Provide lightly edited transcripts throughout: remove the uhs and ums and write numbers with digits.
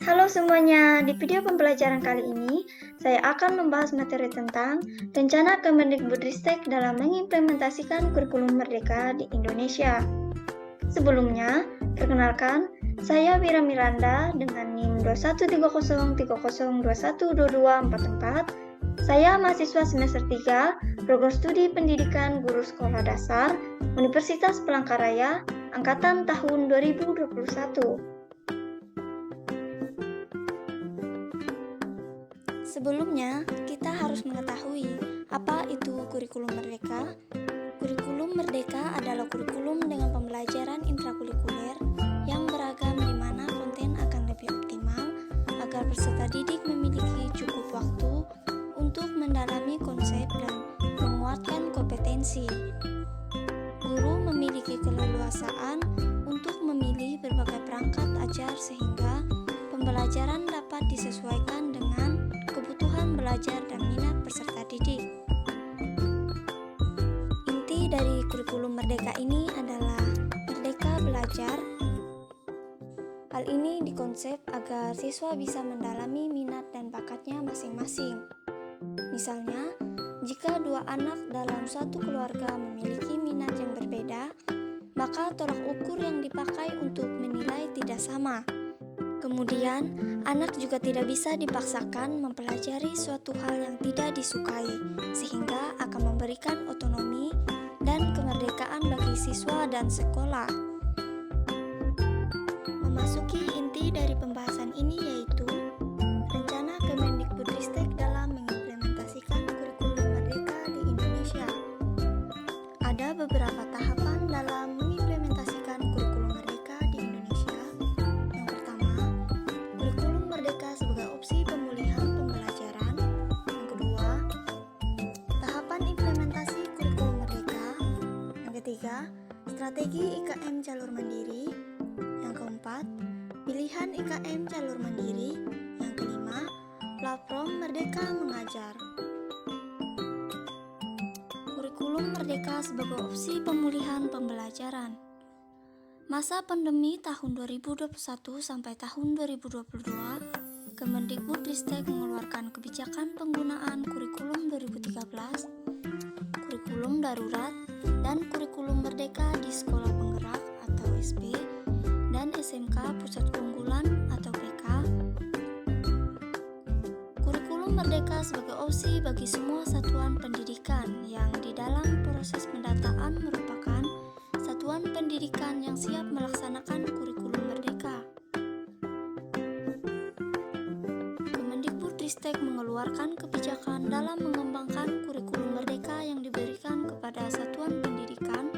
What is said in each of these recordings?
Halo semuanya, di video pembelajaran kali ini saya akan membahas materi tentang rencana Kemendikbudristek dalam mengimplementasikan kurikulum merdeka di Indonesia. Sebelumnya, perkenalkan, saya Wira Miranda dengan NIM 213030212244. Saya mahasiswa semester 3, Program Studi Pendidikan Guru Sekolah Dasar, Universitas Palangkaraya, Angkatan tahun 2021. Sebelumnya, kita harus mengetahui apa itu kurikulum merdeka. Kurikulum merdeka adalah kurikulum dengan pembelajaran intrakurikuler yang beragam di mana konten akan lebih optimal agar peserta didik memiliki cukup waktu untuk mendalami konsep dan menguatkan kompetensi. Guru memiliki keleluasaan untuk memilih berbagai perangkat ajar sehingga pembelajaran dapat disesuaikan dengan kebutuhan belajar dan minat peserta didik. Inti dari kurikulum merdeka ini adalah merdeka belajar. Hal ini dikonsep agar siswa bisa mendalami minat dan bakatnya masing-masing. Misalnya, jika dua anak dalam suatu keluarga memiliki minat yang berbeda, maka tolak ukur yang dipakai untuk menilai tidak sama. Kemudian, anak juga tidak bisa dipaksakan mempelajari suatu hal yang tidak disukai, sehingga akan memberikan otonomi dan kemerdekaan bagi siswa dan sekolah. Memasuki inti dari pembahasan ini yaitu rencana Kemendikbudristek dalam mengimplementasikan kurikulum merdeka di Indonesia. Ada beberapa tahapan dalam mengimplementasikan kurikulum merdeka di Indonesia. Yang pertama, kurikulum merdeka sebagai opsi pemulihan pembelajaran. Yang kedua, tahapan implementasi kurikulum merdeka. Yang ketiga, strategi IKM jalur mandiri. Yang keempat, pilihan IKM jalur mandiri. Yang kelima, platform Merdeka Mengajar. Kurikulum merdeka sebagai opsi pemulihan pembelajaran. Masa pandemi tahun 2021 sampai tahun 2022, Kemendikbudristek mengeluarkan kebijakan penggunaan kurikulum 2013, kurikulum darurat, dan kurikulum merdeka di sekolah penggerak atau SP, dan SMK Pusat Keunggulan atau PK. Kurikulum merdeka sebagai opsi bagi semua satuan pendidikan yang di dalam proses pendataan merupakan satuan pendidikan yang siap melaksanakan kurikulum merdeka. Kemendikbudristek mengeluarkan kebijakan dalam mengembangkan kurikulum merdeka yang diberikan kepada satuan pendidikan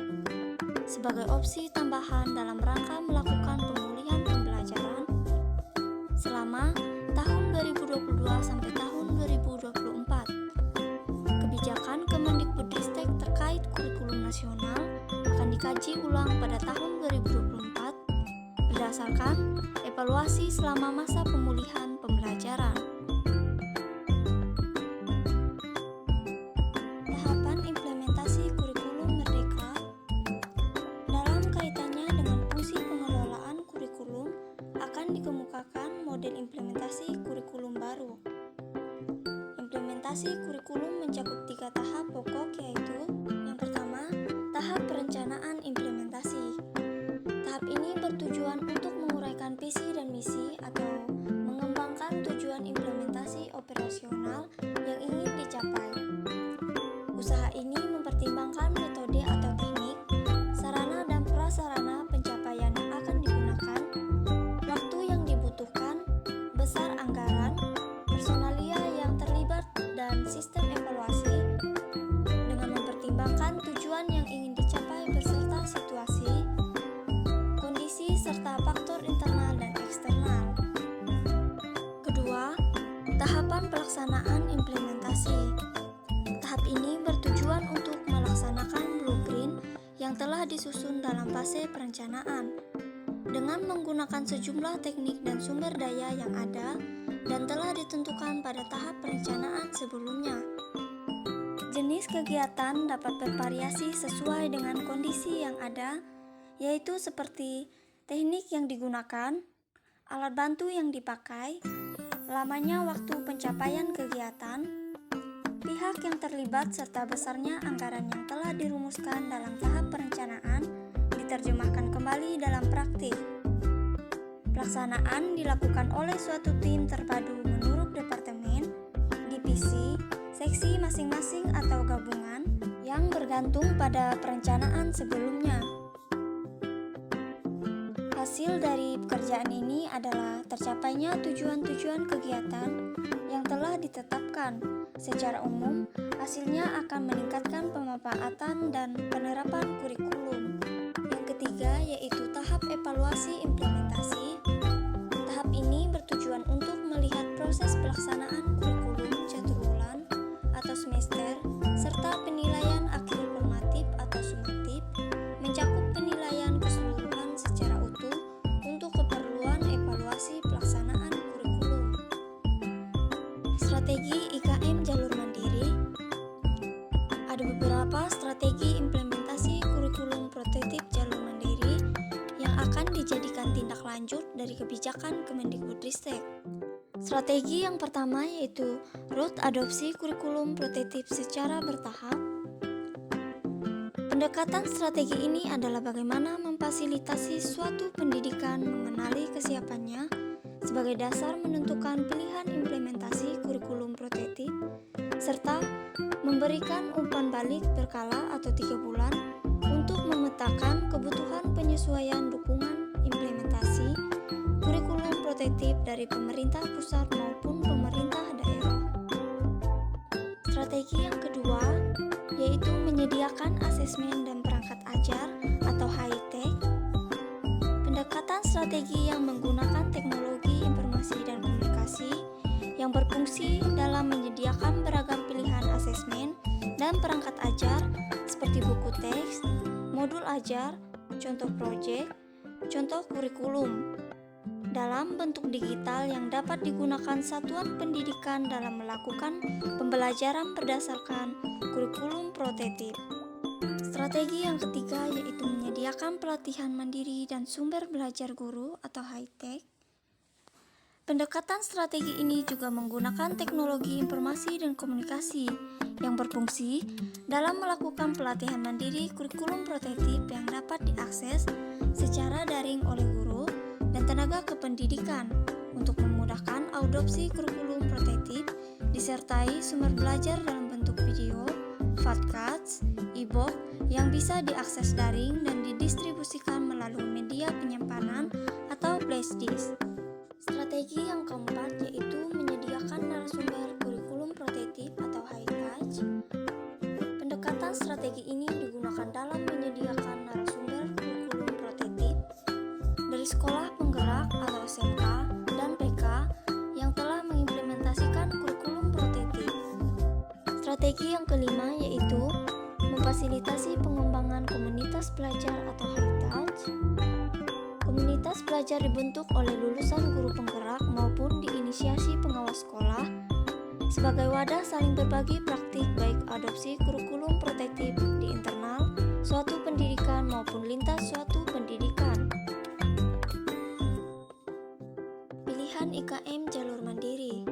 sebagai opsi tambahan dalam rangka melakukan pemulihan pembelajaran selama tahun 2022 sampai tahun 2024. Kebijakan Kemendikbudristek terkait kurikulum nasional akan dikaji ulang pada tahun 2024 berdasarkan evaluasi selama masa pemulihan pembelajaran. Tahapan implementasi kurikulum merdeka. Dalam kaitannya dengan fungsi pengelolaan kurikulum akan dikemukakan model implementasi kurikulum baru. Implementasi kurikulum mencakup 3 tahap pokok yaitu yang pertama, tahap perencanaan implementasi. Tahap ini bertujuan untuk menguraikan visi dan misi atau mengembangkan tujuan implementasi operasional yang ingin dicapai. Usaha ini mempertimbangkan metode atau teknik, sarana dan prasarana pencapaian yang akan digunakan, waktu yang dibutuhkan, besar anggaran, personalia yang terlibat, dan sistem evaluasi dengan mempertimbangkan tujuan yang ingin dicapai beserta situasi, kondisi, serta faktor internal dan eksternal. Kedua, tahapan pelaksanaan implementasi. Tahap ini bertujuan untuk melaksanakan blueprint yang telah disusun dalam fase perencanaan dengan menggunakan sejumlah teknik dan sumber daya yang ada dan telah ditentukan pada tahap perencanaan sebelumnya. Jenis kegiatan dapat bervariasi sesuai dengan kondisi yang ada, yaitu seperti teknik yang digunakan, alat bantu yang dipakai, lamanya waktu pencapaian kegiatan, pihak yang terlibat serta besarnya anggaran yang telah dirumuskan dalam tahap perencanaan diterjemahkan kembali dalam praktik. Pelaksanaan dilakukan oleh suatu tim terpadu menurut departemen, divisi, seksi masing-masing atau gabungan yang bergantung pada perencanaan sebelumnya. Hasil dari pekerjaan ini adalah tercapainya tujuan-tujuan kegiatan yang telah ditetapkan. Secara umum, hasilnya akan meningkatkan pemanfaatan dan penerapan kurikulum. Yang ketiga yaitu tahap evaluasi implementasi. Tahap ini bertujuan untuk melihat proses pelaksanaan kurikulum caturbulan atau semester serta penilaian akhir formatif atau sumatif, mencakup penilaian keseluruhan secara utuh untuk keperluan evaluasi pelaksanaan kurikulum. Strategi IKM jalur mandiri. Ada beberapa strategi implementasi kurikulum prototipe jalur mandiri yang akan dijadikan tindak lanjut dari kebijakan Kemendikbudristek. Strategi yang pertama yaitu route adopsi kurikulum prototipe secara bertahap. Pendekatan strategi ini adalah bagaimana memfasilitasi suatu pendidikan mengenali kesiapannya sebagai dasar menentukan pilihan implementasi kurikulum prototipe serta memberikan umpan balik berkala atau 3 bulan untuk memetakan kebutuhan penyesuaian dukungan implementasi kurikulum prototipe dari pemerintah pusat maupun pemerintah daerah. Strategi yang kedua yaitu menyediakan asesmen dan perangkat ajar atau high-tech. Pendekatan strategi yang menggunakan teknologi informasi dan komunikasi yang berfungsi dalam menyediakan beragam pilihan asesmen dan perangkat ajar seperti buku teks, modul ajar, contoh proyek, contoh kurikulum dalam bentuk digital yang dapat digunakan satuan pendidikan dalam melakukan pembelajaran berdasarkan kurikulum prototipe. Strategi yang ketiga yaitu menyediakan pelatihan mandiri dan sumber belajar guru atau high-tech. Pendekatan strategi ini juga menggunakan teknologi informasi dan komunikasi yang berfungsi dalam melakukan pelatihan mandiri kurikulum prototipe yang dapat diakses secara daring oleh guru dan tenaga kependidikan untuk memudahkan adopsi kurikulum prototipe disertai sumber belajar dalam bentuk video, podcasts, e-book yang bisa diakses daring dan didistribusikan melalui media penyimpanan atau flash disk. Strategi yang keempat yaitu menyediakan narasumber kurikulum prototipe atau high touch. Pendekatan strategi ini digunakan dalam menyediakan narasumber kurikulum prototipe dari sekolah penggerak atau SMK dan PK yang telah mengimplementasikan kurikulum prototipe. Strategi yang kelima yaitu memfasilitasi pengembangan komunitas belajar atau high touch. Komunitas belajar dibentuk oleh lulusan guru penggerak maupun diinisiasi pengawas sekolah sebagai wadah saling berbagi praktik baik adopsi kurikulum prototipe di internal suatu pendidikan maupun lintas suatu pendidikan. Pilihan IKM jalur mandiri.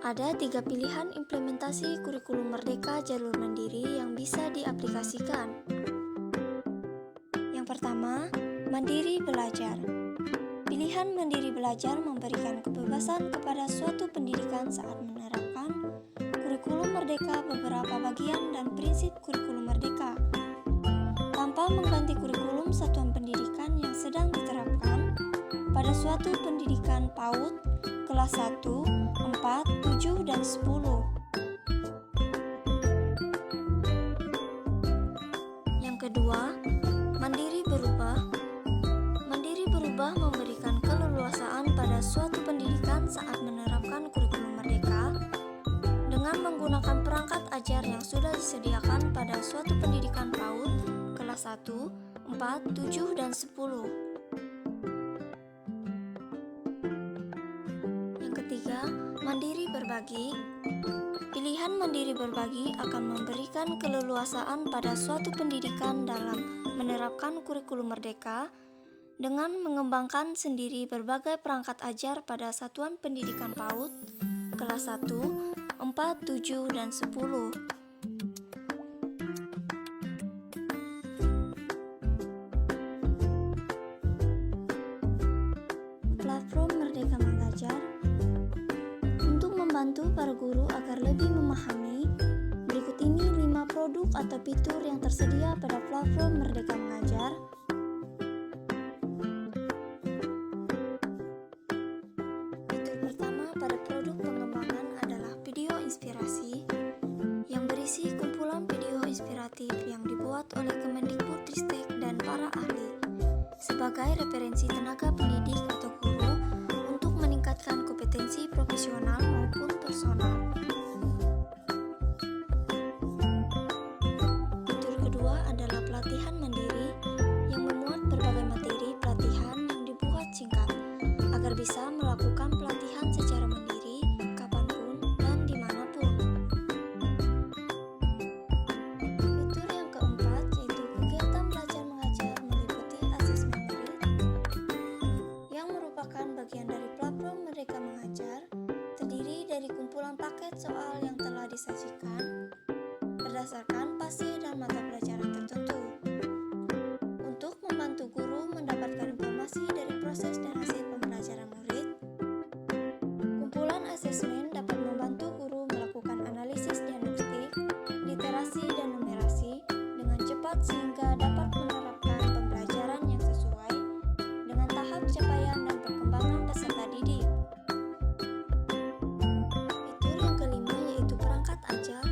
Ada 3 pilihan implementasi kurikulum merdeka jalur mandiri yang bisa diaplikasikan. Yang pertama, mandiri belajar. Pilihan mandiri belajar memberikan kebebasan kepada suatu pendidikan saat menerapkan kurikulum merdeka beberapa bagian dan prinsip kurikulum merdeka tanpa mengganti kurikulum satuan pendidikan yang sedang diterapkan pada suatu pendidikan PAUD kelas 1, 4, 7, dan 10. Yang kedua, mandiri berubah. Mandiri berubah memberikan keleluasaan pada suatu pendidikan saat menerapkan kurikulum merdeka dengan menggunakan perangkat ajar yang sudah disediakan pada suatu pendidikan PAUD kelas 1, 4, 7, dan 10. Yang ketiga, mandiri berbagi. Pilihan mandiri berbagi akan memberikan keleluasaan pada suatu pendidikan dalam menerapkan kurikulum merdeka dengan mengembangkan sendiri berbagai perangkat ajar pada satuan pendidikan PAUD kelas 1, 4, 7, dan 10. Platform Merdeka Mengajar untuk membantu para guru agar lebih memahami, berikut ini 5 produk atau fitur yang tersedia pada platform Merdeka Mengajar. Fitur pertama pada produk pengembangan adalah video inspirasi yang berisi kumpulan video inspiratif yang dibuat oleh Kemendikbudristek dan para ahli sebagai referensi tenaga pendidik atau guru untuk meningkatkan kompetensi profesional maupun personal. Fitur kedua adalah pelatihan mandiri yang memuat berbagai materi pelatihan yang dibuat singkat agar bisa melakukan pelatihan secara mandiri kapanpun dan dimanapun. Fitur yang keempat yaitu kegiatan belajar mengajar meliputi asesmen murid yang merupakan bagian dari platform Merdeka Mengajar, terdiri dari kumpulan paket soal yang telah disajikan berdasarkan fase dan mata pelajaran tertentu untuk membantu guru mendapatkan informasi dari proses dan hasil pembelajaran murid. Kumpulan asesmen dapat membantu guru melakukan analisis diagnostik, literasi, dan numerasi dengan cepat sehingga dapat menerapkan pembelajaran yang sesuai dengan tahap capaian dan perkembangan peserta didik. Fitur yang kelima yaitu perangkat ajar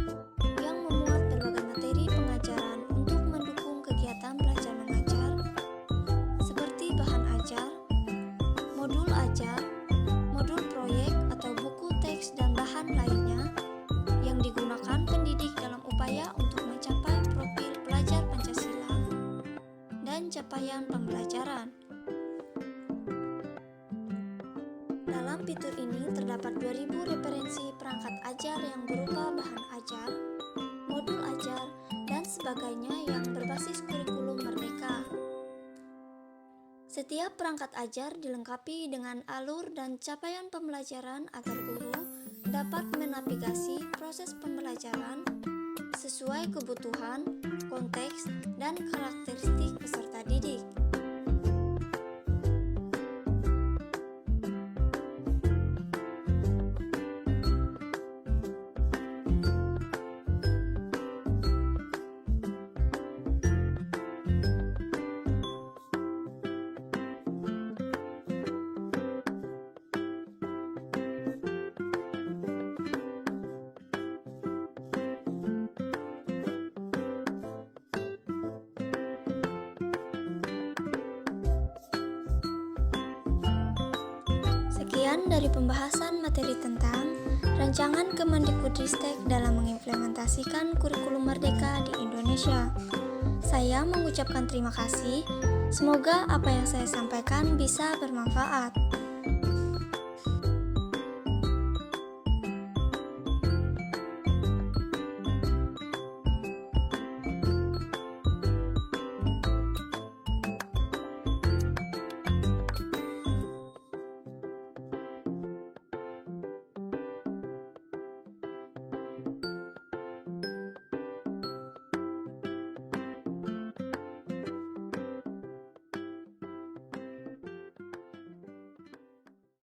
yang memuat berbagai materi pengajaran untuk mendukung kegiatan belajar mengajar seperti bahan ajar, modul proyek atau buku teks dan bahan lainnya yang digunakan pendidik dalam upaya untuk mencapai profil pelajar Pancasila dan capaian pembelajaran. Dalam fitur ini terdapat 2000 referensi perangkat ajar yang berupa bahan ajar, modul ajar, dan sebagainya yang berbasis kurikulum Merdeka. Setiap perangkat ajar dilengkapi dengan alur dan capaian pembelajaran agar guru dapat menavigasi proses pembelajaran sesuai kebutuhan, konteks, dan karakteristik peserta didik. Sekian dari pembahasan materi tentang rancangan Kemendikbudristek dalam mengimplementasikan kurikulum Merdeka di Indonesia. Saya mengucapkan terima kasih. Semoga apa yang saya sampaikan bisa bermanfaat.